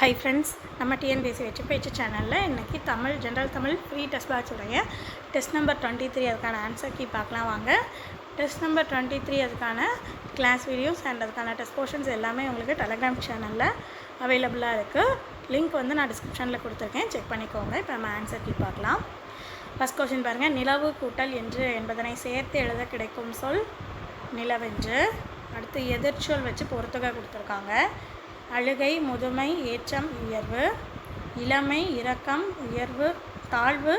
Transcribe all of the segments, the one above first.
Hi friends, நம்ம TNPSC வெற்றி பேச்சு சேனலில் இன்றைக்கி general Tamil free test batch உடைய டெஸ்ட் நம்பர் 23 அதுக்கான ஆன்சர் கீ பார்க்கலாம் வாங்க. டெஸ்ட் நம்பர் 23 அதுக்கான கிளாஸ் வீடியோஸ் அண்ட் அதுக்கான டெஸ்ட் போர்ஷன்ஸ் எல்லாமே உங்களுக்கு டெலகிராம் சேனலில் அவைலபிளாக இருக்குது. லிங்க் நான் டிஸ்கிரிப்ஷனில் கொடுத்துருக்கேன், செக் பண்ணிக்கோங்க. இப்போ நம்ம ஆன்சர் கீ பார்க்கலாம். ஃபஸ்ட் கொஸ்டின் பாருங்கள். நிலவு கூட்டல் என்று என்பதனை சேர்த்து எழுத கிடைக்கும் சொல் நிலவென்று. அடுத்து எதிர்ச்சொல் வச்சு பொறுத்துக கொடுத்துருக்காங்க. அழுகை, முதுமை, ஏற்றம், உயர்வு, இளமை, இரக்கம், உயர்வு, தாழ்வு,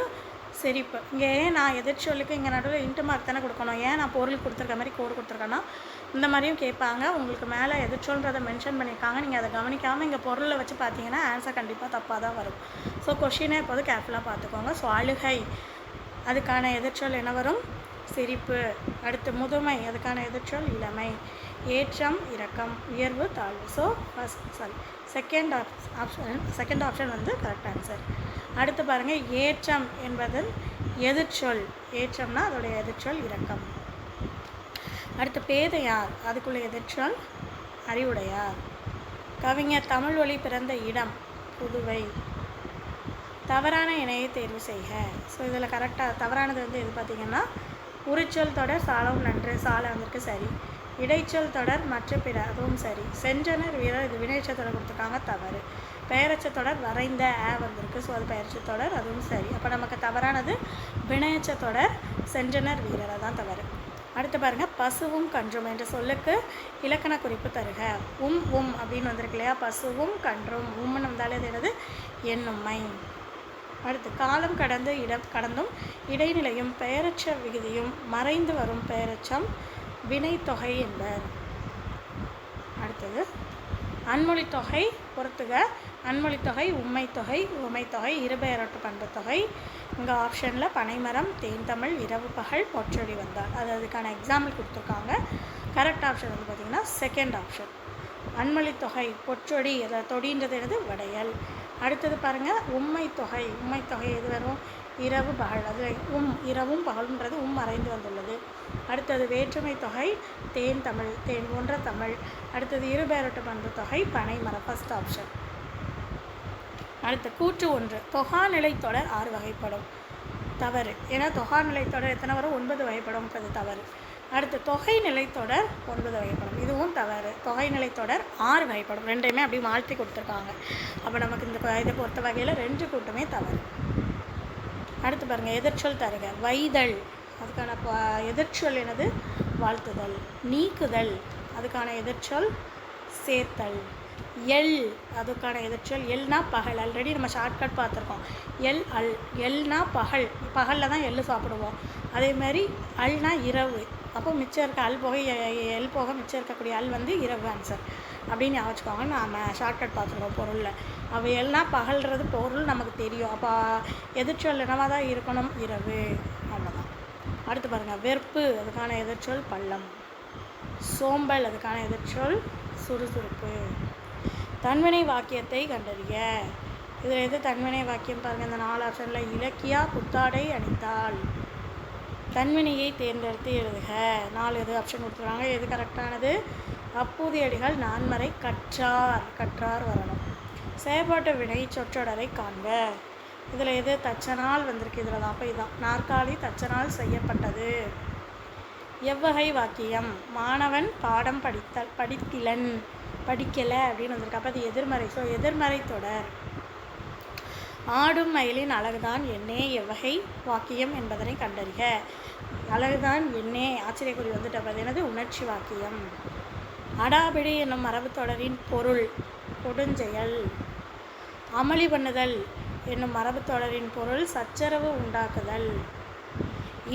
சிரிப்பு. இங்கே நான் எதிர்ச்சொல்லுக்கு இங்கே நடுவில் இன்ட்டு மார்க் தானே கொடுக்கணும். ஏன் நான் பொருள் கொடுத்துருக்க மாதிரி கோடு கொடுத்துருக்கேன்னா இந்த மாதிரியும் கேட்பாங்க. உங்களுக்கு மேலே எதிர்ச்சொல்றதை மென்ஷன் பண்ணியிருக்காங்க, நீங்கள் அதை கவனிக்காமல் இங்கே பொருளை வச்சு பார்த்தீங்கன்னா ஆன்சர் கண்டிப்பாக தப்பாக தான் வரும். ஸோ கொஷினை எப்போது கேர்ஃபுல்லாக பார்த்துக்கோங்க. ஸோ அழுகை அதுக்கான எதிர்ச்சொல் என்ன வரும்? சிரிப்பு. அடுத்து முதுமை அதுக்கான எதிர்ச்சொல் இளமை. ஏற்றம், இரக்கம், உயர்வு, தாழ்வு. So second option correct answer. அடுத்து பாருங்கள். ஏற்றம் என்பதன் எதிர்ச்சொல், ஏற்றம்னா அதோடைய எதிர்ச்சொல் இரக்கம். அடுத்து பேதையார் அதுக்குள்ள எதிர்ச்சொல் அறிவுடையார். கவிஞர் தமிழ்வழி பிறந்த இடம் புதுவை. தவறான இணையை தேர்வு செய்க. ஸோ இதில் கரெக்டாக தவறானது எது பார்த்திங்கன்னா உரிச்சொல் தொடர் சாலவும் நன்று, சாலை வந்திருக்கு சரி. இடைச்சொல் தொடர் மற்ற பிற, அதுவும் சரி. சென்றனர் வீரர், இது வினைச்ச தொடர் கொடுத்துருக்காங்க, தவறு. பெயரச்ச தொடர் வரைந்த வந்திருக்கு, ஸோ அது பெயரச்ச தொடர், அதுவும் சரி. அப்போ நமக்கு தவறானது வினையச்ச தொடர் சென்றனர் வீரர், அதான் தவறு. அடுத்து பாருங்கள். பசுவும் கன்றும் என்ற சொல்லுக்கு இலக்கண குறிப்பு தருக. அப்படின்னு வந்திருக்கு இல்லையா? பசுவும் கன்றும் உம்னு வந்தாலே அது என்னது? எண்ணுமை. அடுத்து காலம் கடந்து கடந்தும் இடைநிலையும் பெயரச்ச விகுதியும் மறைந்து வரும் பெயரச்சம் வினைத்தொகை என்பர். அடுத்தது அன்மொழித்தொகை பொறுத்துக. அன்மொழித்தொகை உம்மைத்தொகை, உமைத்தொகை, இருபெயரொட்டு பண்புத்தொகை. இங்கே ஆப்ஷனில் பனைமரம், தேன் தமிழ், இரவு பகல், பொற்றொடி வந்தால், அதுக்கான எக்ஸாம்பிள் கொடுத்துருக்காங்க. கரெக்ட் ஆப்ஷன் பார்த்திங்கன்னா செகண்ட் ஆப்ஷன். அன்மொழித்தொகை பொற்றொடி, அதை தொடின்றது என்னது? வடையல். அடுத்தது பாருங்கள். உம்மைத்தொகை, உம்மைத்தொகை எது வரும்? இரவு பகல், அது இரவும் பகல்ன்றது மறைந்து வந்துள்ளது. அடுத்தது வேற்றுமை தொகை தேன் தமிழ், தேன் போன்ற தமிழ். அடுத்தது இருபெயரொட்டு பண்பு தொகை பனைமரம், ஃபஸ்ட் ஆப்ஷன். அடுத்து கூற்று 1. தொகாநிலை தொடர் 6 வகைப்படும், தவறு. ஏன்னா தொகாநிலை தொடர் எத்தனை வரும்? 9 வகைப்படும்ன்றது தவறு. அடுத்து தொகை நிலைத்தொடர் 9 வகைப்படும், இதுவும் தவறு. தொகை நிலைத்தொடர் 6 வகைப்படும், ரெண்டையுமே அப்படி மாற்றி கொடுத்துருக்காங்க. அப்போ நமக்கு இந்த இதை பொறுத்த வகையில் 2 கூட்டமே தவறு. அடுத்து பாருங்கள். எதிர்ச்சொல் தருக. வைதல் அதுக்கான எதிர்ச்சொல் என்னது? வாழ்த்துதல். நீக்குதல் அதுக்கான எதிர்ச்சொல் சேர்த்தல். எல் அதுக்கான எதிர்ச்சொல் எல்னா பகல். ஆல்ரெடி நம்ம ஷார்ட்கட் பார்த்துருக்கோம். எல்னா பகல், பகலில் தான் எள் சாப்பிடுவோம். அதேமாதிரி அல்னா இரவு. அப்போ மிச்சம் இருக்க எல் போக மிச்சம் இருக்கக்கூடிய இரவு ஆன்சர் அப்படின்னு ஞாபகம். நாம் ஷார்ட்கட் பார்த்துருக்கோம் பொருளில். அப்போ எல்னா பகல்றது பொருள் நமக்கு தெரியும். அப்போ எதிர்ச்சொல் என்னவாக தான் இருக்கணும்? இரவு, அவ்வளோதான். அடுத்து பாருங்கள். வெறுப்பு அதுக்கான எதிர்ச்சொல் பள்ளம். சோம்பல் அதுக்கான எதிர்ச்சொல் சுறுசுறுப்பு. தன்வினை வாக்கியத்தை கண்டறிய. இதில் எது தன்வினை வாக்கியம் பாருங்கள். இந்த 4 ஆப்ஷனில் இலக்கியா புத்தாடை அணிந்தாள். தன்வினையை தேர்ந்தெடுத்து எழுதுக. 4 ஆப்ஷன் கொடுத்துருக்காங்க. எது கரெக்டானது? அப்பூதியடிகள் நான்மறை கற்றார் வரணும். செயற்பாட்டு வினை சொற்றொடரை காண்க. இதில் எது? தச்சனால் வந்திருக்கு, இதில் தான். அப்போ இதுதான் நாற்காலி தச்சனால் செய்யப்பட்டது. எவ்வகை வாக்கியம்? மாணவன் பாடம் படிக்கலை அப்படின்னு வந்திருக்கு. அப்போ அது எதிர்மறை. ஸோ எதிர்மறை தொடர். ஆடும் மயிலின் அழகுதான் என்னே எவ்வகை வாக்கியம் என்பதனை கண்டறிக. அழகுதான் என்னே ஆச்சரியக்குறி அப்போ அது என்னது? உணர்ச்சி வாக்கியம். அடாபிடி என்னும் மரபு தொடரின் பொருள் கொடுஞ்செயல். அமளி பண்ணுதல் என்னும் மரபு தொடரின் பொருள் சச்சரவு உண்டாக்குதல்.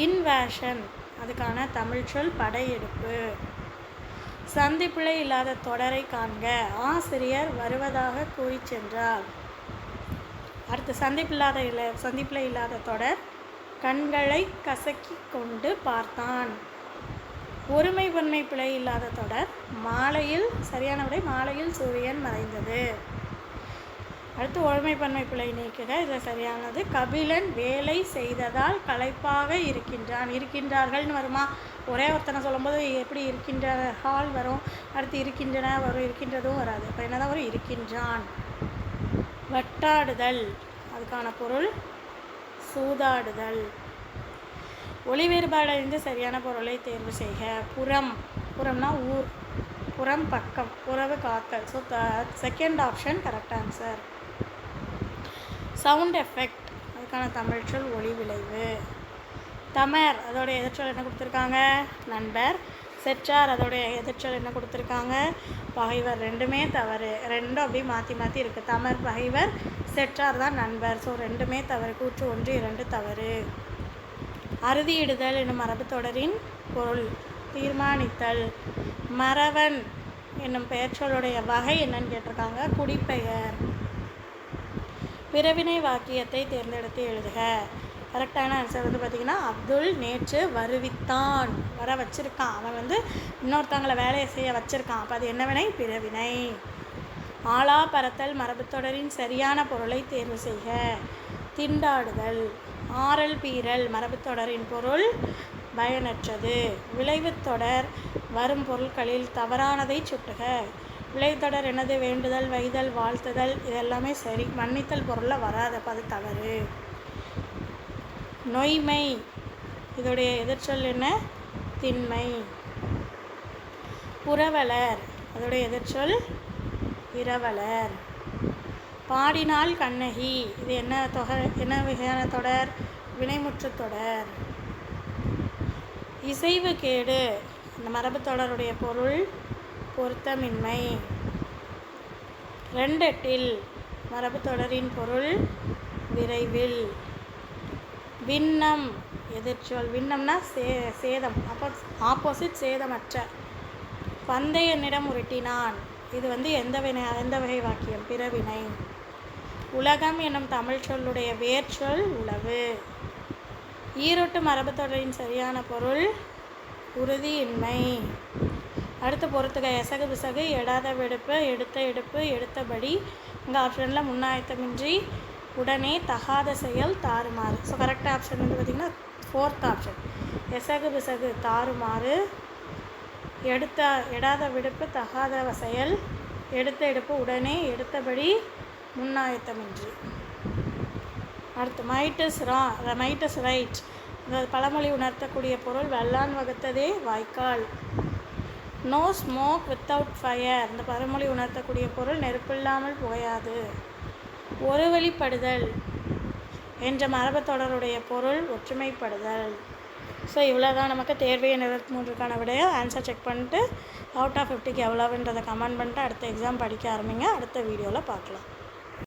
இன்வேஷன் அதுக்கான தமிழ் சொல் படையெடுப்பு. சந்திப்பிழை இல்லாத தொடரை காண்க. ஆசிரியர் வருவதாக கூறி சென்றார். அடுத்து சந்திப்பிழை இல்லாத தொடர் கண்களை கசக்கி கொண்டு பார்த்தான். ஒருமை பன்மை பிழை இல்லாத தொடர் மாலையில், சரியான விடை மாலையில் சூரியன் மறைந்தது. அடுத்து ஒருமை பன்மை பிழை நீக்குக. இதில் சரியானது கபிலன் வேலை செய்ததால் களைப்பாக இருக்கின்றார்கள்னு வருமா? ஒரே ஒருத்தனை சொல்லும்போது எப்படி இருக்கின்றார்கள் வரும், அடுத்து இருக்கின்றன வரும், இருக்கின்றதும் வராது. இப்போ என்ன தான் வரும்? இருக்கின்றான். வட்டாடுதல், அதுக்கான பொருள் சூதாடுதல். ஒளி வேறுபாடு அறிந்து சரியான பொருளை தேர்வு செய்க. புறம், புறம்னா ஊர், புறம் பக்கம், உறவு காத்தல். So second option correct answer. Sound effect, அதுக்கான தமிழ் சொல் ஒளி விளைவு. தமர், அதோடைய எதிர்ச்சொல் என்ன கொடுத்துருக்காங்க? நண்பர். செற்றார், அதோடைய எதிர்ச்சொல் என்ன கொடுத்துருக்காங்க? பகைவர். ரெண்டுமே தவறு, ரெண்டும் அப்படியே மாற்றி மாற்றி இருக்குது. தமர் பகைவர், செற்றார் தான் நண்பர். ஸோ ரெண்டுமே தவறு. கூற்று 1, 2 தவறு. அறுதியிடுதல் என்னும் மரபு தொடரின் பொருள் தீர்மானித்தல். மறவன் என்னும் பெயர்ச்சொல்லுடைய வகை என்னன்னு கேட்டிருக்காங்க? குடிப்பெயர். பிறவினை வாக்கியத்தை தேர்ந்தெடுத்து எழுதுக. கரெக்டான ஆன்சர் வந்து பார்த்திங்கன்னா, அப்துல் நேற்று வருவித்தான், வர வச்சுருக்கான். அவன் இன்னொருத்தவங்களை வேலையை செய்ய வச்சுருக்கான். அப்போ அது என்ன வினை? பிறவினை. ஆளா பறத்தல் மரபு தொடரின் சரியான பொருளை தேர்வு செய்க. திண்டாடுதல். ஆறல் பீரல் மரபு தொடரின் பொருள் பயனற்றது. விளைவு தொடர் வரும் பொருட்களில் தவறானதை சுட்டுக. விளைவுத்தொடர் என்னது? வேண்டுதல், வைதல், வாழ்த்துதல், இதெல்லாமே சரி. மன்னித்தல் பொருளில் வராது, அப்போ அது தவறு. நொய்மை, இதோடைய எதிர்ச்சொல் என்ன? திண்மை. புரவலர், அதோடைய எதிர்ச்சொல் இரவலர். பாடினாள் கண்ணகி, இது என்ன வகையான தொடர்? வினைமுற்று தொடர். இசைவு கேடு, இந்த மரபு தொடருடைய பொருள் பொருத்தமின்மை. ரெண்டெட்டில் மரபு தொடரின் பொருள் விரைவில். விண்ணம், எதிர்ச்சொல். விண்ணம்னா சேதம், ஆப்போசிட் சேதமற்ற. பந்தை என்னிடம் உருட்டினான், இது எந்த வகை வாக்கியம்? பிறவினை. உலகம் என்னும் தமிழ் சொல்லுடைய வேர்ச்சொல் உளவு. ஈரொட்டு மரபு தொடரின் சரியான பொருள் உறுதியின்மை. அடுத்து பொறுத்துக. எசகு பிசகு, எடாத வெடுப்பு, எடுத்த எடுப்பு, எடுத்தபடி. இங்கே ஆப்ஷனில் முன்னாயத்தமின்றி, உடனே, தகாத செயல், தாறுமாறு. ஸோ கரெக்ட் ஆப்ஷன் பார்த்திங்கன்னா 4th ஆப்ஷன். எசகு பிசகு தாறுமாறு, எடாத விடுப்பு தகாத செயல், எடுத்த எடுப்பு உடனே, எடுத்தபடி, முன்னாயத்தமின்றி. அடுத்து மைட் இஸ் ரைட், இந்த பழமொழி உணர்த்தக்கூடிய பொருள் வெள்ளான் வகுத்ததே வாய்க்கால். நோ ஸ்மோக் வித்தவுட் ஃபயர், இந்த பழமொழி உணர்த்தக்கூடிய பொருள் நெருப்பில்லாமல் புகையாது. ஒரு வழிப்படுதல் என்ற மரபு தொடருடைய பொருள் ஒற்றுமைப்படுதல். ஸோ இவ்வளோ தான் நமக்கு தேர்வு எண் 23க்கான விடைய. ஆன்சர் செக் பண்ணிட்டு அவுட் ஆஃப் 50க்கு எவ்வளோன்றதை கமெண்ட் பண்ணிட்டு அடுத்த எக்ஸாம் படிக்க ஆரம்பிங்க. அடுத்த வீடியோவில் பார்க்கலாம்.